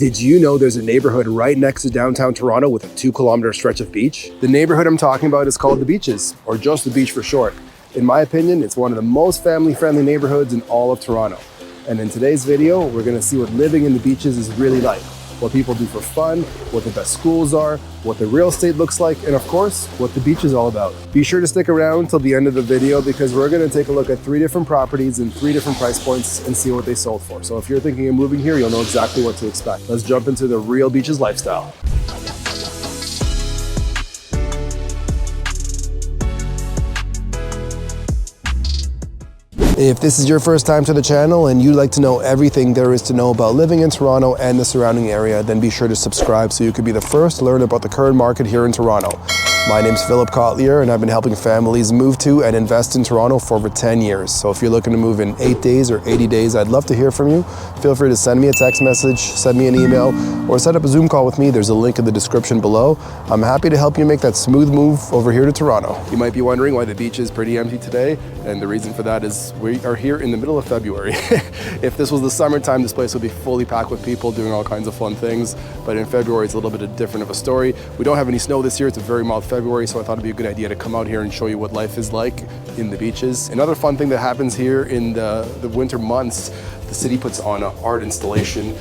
Did you know there's a neighborhood right next to downtown Toronto with a 2-kilometer stretch of beach? The neighborhood I'm talking about is called The Beaches, or just The Beach for short. In my opinion, it's one of the most family-friendly neighborhoods in all of Toronto. And in today's video, we're gonna see what living in The Beaches is really like, what people do for fun, what the best schools are, what the real estate looks like, and of course, what the beach is all about. Be sure to stick around till the end of the video because we're gonna take a look at 3 different properties in 3 different price points and see what they sold for. So if you're thinking of moving here, you'll know exactly what to expect. Let's jump into the real beaches lifestyle. If this is your first time to the channel and you'd like to know everything there is to know about living in Toronto and the surrounding area, then be sure to subscribe so you can be the first to learn about the current market here in Toronto. My name's Philip Cotlier and I've been helping families move to and invest in Toronto for over 10 years. So if you're looking to move in 8 days or 80 days, I'd love to hear from you. Feel free to send me a text message, send me an email, or set up a Zoom call with me. There's a link in the description below. I'm happy to help you make that smooth move over here to Toronto. You might be wondering why the beach is pretty empty today, and the reason for that is we are here in the middle of February. If this was the summertime, this place would be fully packed with people doing all kinds of fun things, but in February it's a little bit different of a story. We don't have any snow this year, it's a very mild February, so I thought it'd be a good idea to come out here and show you what life is like in the beaches. Another fun thing that happens here in the winter months, the city puts on an art installation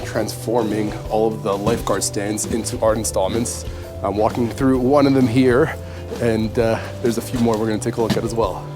transforming all of the lifeguard stands into art installments. I'm walking through one of them here, and there's a few more we're going to take a look at as well.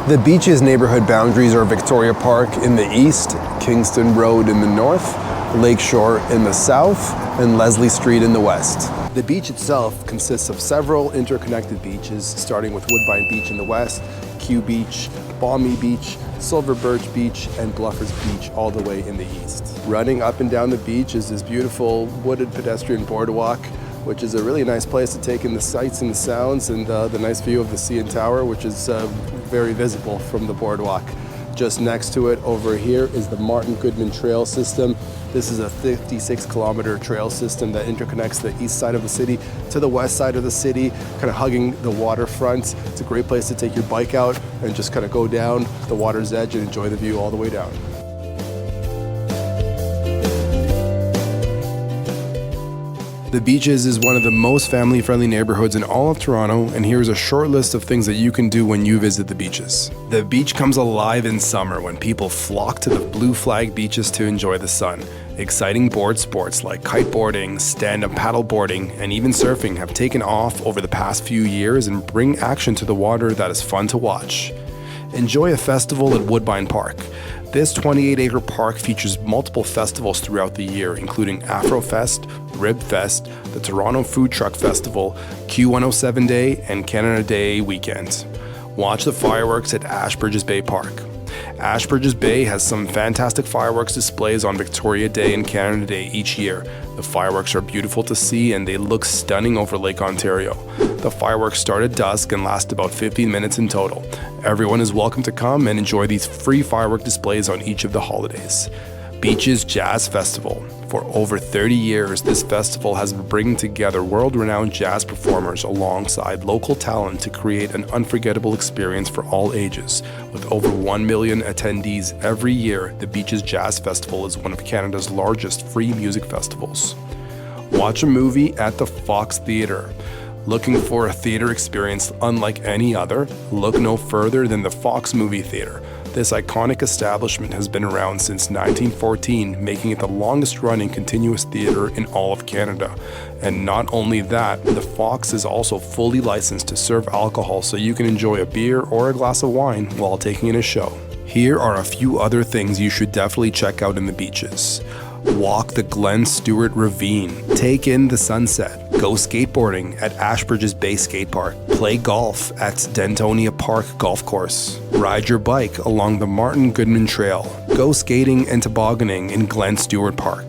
The beach's neighborhood boundaries are Victoria Park in the east, Kingston Road in the north, Lakeshore in the south, and Leslie Street in the west. The beach itself consists of several interconnected beaches, starting with Woodbine Beach in the west, Kew Beach, Balmy Beach, Silver Birch Beach, and Bluffers Beach all the way in the east. Running up and down the beach is this beautiful wooded pedestrian boardwalk, which is a really nice place to take in the sights and the sounds and the nice view of the CN Tower, which is very visible from the boardwalk. Just next to it over here is the Martin Goodman Trail System. This is a 56-kilometer trail system that interconnects the east side of the city to the west side of the city, kind of hugging the waterfront. It's a great place to take your bike out and just kind of go down the water's edge and enjoy the view all the way down. The Beaches is one of the most family-friendly neighborhoods in all of Toronto, and here's a short list of things that you can do when you visit the beaches. The beach comes alive in summer when people flock to the Blue Flag beaches to enjoy the sun. Exciting board sports like kiteboarding, stand-up paddle boarding, and even surfing have taken off over the past few years and bring action to the water that is fun to watch. Enjoy a festival at Woodbine Park. This 28-acre park features multiple festivals throughout the year, including Afrofest, Ribfest, the Toronto Food Truck Festival, Q107 Day, and Canada Day weekend. Watch the fireworks at Ashbridges Bay Park. Ashbridges Bay has some fantastic fireworks displays on Victoria Day and Canada Day each year. The fireworks are beautiful to see and they look stunning over Lake Ontario. The fireworks start at dusk and last about 15 minutes in total. Everyone is welcome to come and enjoy these free firework displays on each of the holidays. Beaches Jazz Festival. For over 30 years, this festival has been bringing together world-renowned jazz performers alongside local talent to create an unforgettable experience for all ages. With over 1 million attendees every year, the Beaches Jazz Festival is one of Canada's largest free music festivals. Watch a movie at the Fox Theatre. Looking for a theater experience unlike any other? Look no further than the Fox Movie Theatre. This iconic establishment has been around since 1914, making it the longest-running continuous theater in all of Canada. And not only that, the Fox is also fully licensed to serve alcohol so you can enjoy a beer or a glass of wine while taking in a show. Here are a few other things you should definitely check out in the beaches. Walk the Glen Stewart Ravine. Take in the sunset. Go skateboarding at Ashbridges Bay Skate Park. Play golf at Dentonia Park Golf Course. Ride your bike along the Martin Goodman Trail. Go skating and tobogganing in Glen Stewart Park.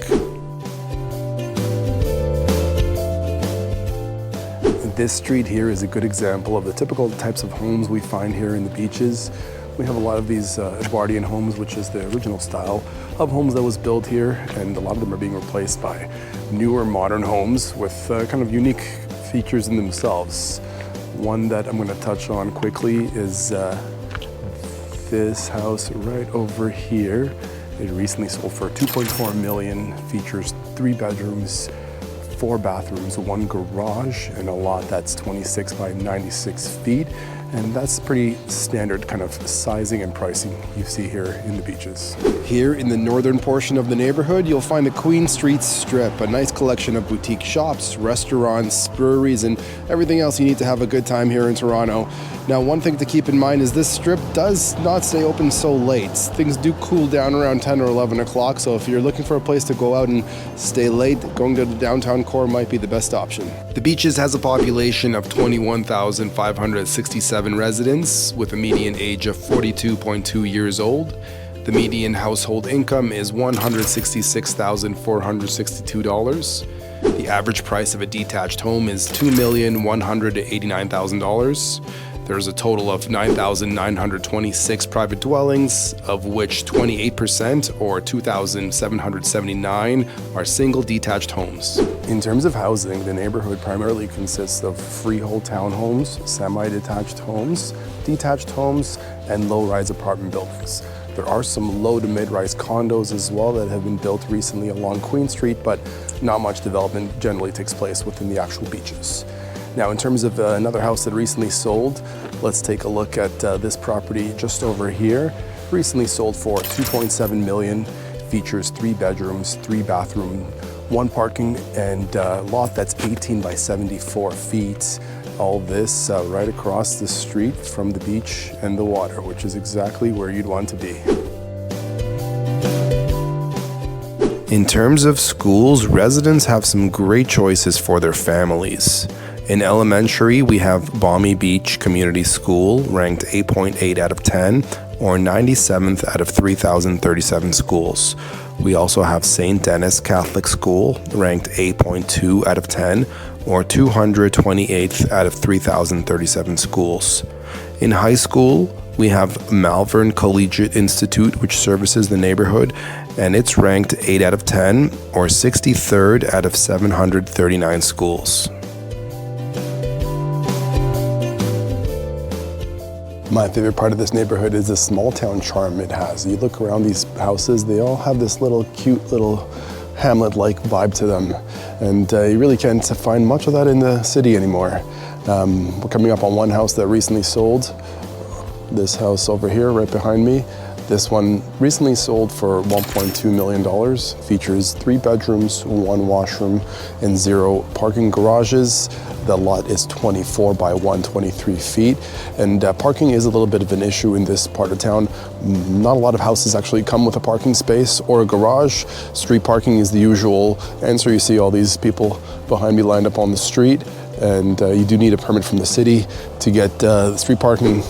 This street here is a good example of the typical types of homes we find here in the beaches. We have a lot of these Edwardian homes, which is the original style of homes that was built here, and a lot of them are being replaced by newer modern homes with kind of unique features in themselves. One that I'm going to touch on quickly is this house right over here. It recently sold for $2.4 million, features 3 bedrooms, 4 bathrooms, 1 garage, and a lot that's 26 by 96 feet. And that's pretty standard kind of sizing and pricing you see here in the Beaches. Here in the northern portion of the neighborhood, you'll find the Queen Street Strip, a nice collection of boutique shops, restaurants, breweries, and everything else you need to have a good time here in Toronto. Now, one thing to keep in mind is this strip does not stay open so late. Things do cool down around 10 or 11 o'clock, so if you're looking for a place to go out and stay late, going to the downtown core might be the best option. The Beaches has a population of 21,567 residents with a median age of 42.2 years old. The median household income is $166,462. The average price of a detached home is $2,189,000. There's a total of 9,926 private dwellings, of which 28%, or 2,779, are single detached homes. In terms of housing, the neighborhood primarily consists of freehold townhomes, semi-detached homes, detached homes, and low-rise apartment buildings. There are some low to mid-rise condos as well that have been built recently along Queen Street, but not much development generally takes place within the actual Beaches. Now, in terms of another house that recently sold, let's take a look at this property just over here. Recently sold for $2.7 million, features 3 bedrooms, 3 bathrooms, 1 parking, and a lot that's 18 by 74 feet. All this right across the street from the beach and the water, which is exactly where you'd want to be. In terms of schools, residents have some great choices for their families. In elementary, we have Balmy Beach Community School, ranked 8.8 out of 10, or 97th out of 3,037 schools. We also have St. Denis Catholic School, ranked 8.2 out of 10, or 228th out of 3,037 schools. In high school, we have Malvern Collegiate Institute, which services the neighborhood, and it's ranked 8 out of 10, or 63rd out of 739 schools. My favorite part of this neighborhood is the small town charm it has. You look around these houses, they all have this little cute little hamlet-like vibe to them. And you really can't find much of that in the city anymore. We're coming up on one house that recently sold. This house over here, right behind me. This one recently sold for $1.2 million, features 3 bedrooms, 1 washroom, and 0 parking garages. The lot is 24 by 123 feet, and parking is a little bit of an issue in this part of town. Not a lot of houses actually come with a parking space or a garage. Street parking is the usual answer. You see all these people behind me lined up on the street, and you do need a permit from the city to get street parking.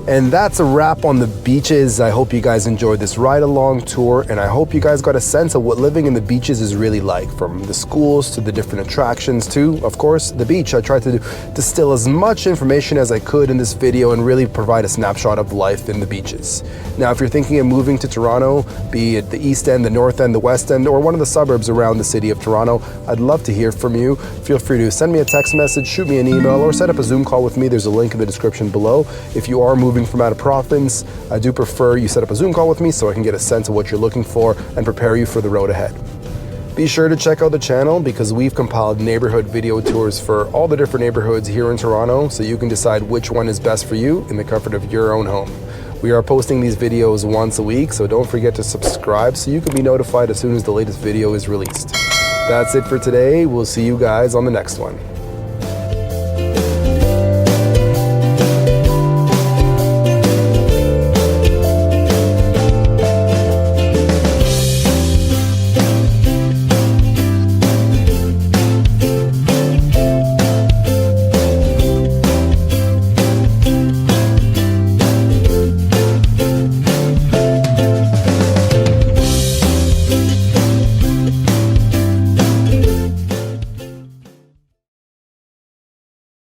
And that's a wrap on the Beaches. I hope you guys enjoyed this ride-along tour, and I hope you guys got a sense of what living in the Beaches is really like, from the schools to the different attractions to, of course, the beach. I tried to distill as much information as I could in this video and really provide a snapshot of life in the Beaches. Now, if you're thinking of moving to Toronto, be it the East End, the North End, the West End, or one of the suburbs around the city of Toronto, I'd love to hear from you. Feel free to send me a text message, shoot me an email, or set up a Zoom call with me. There's a link in the description below. If you are moving from out of province, I do prefer you set up a Zoom call with me so I can get a sense of what you're looking for and prepare you for the road ahead. Be sure to check out the channel because we've compiled neighborhood video tours for all the different neighborhoods here in Toronto, so you can decide which one is best for you in the comfort of your own home. We are posting these videos once a week, so don't forget to subscribe so you can be notified as soon as the latest video is released. That's it for today. We'll see you guys on the next one.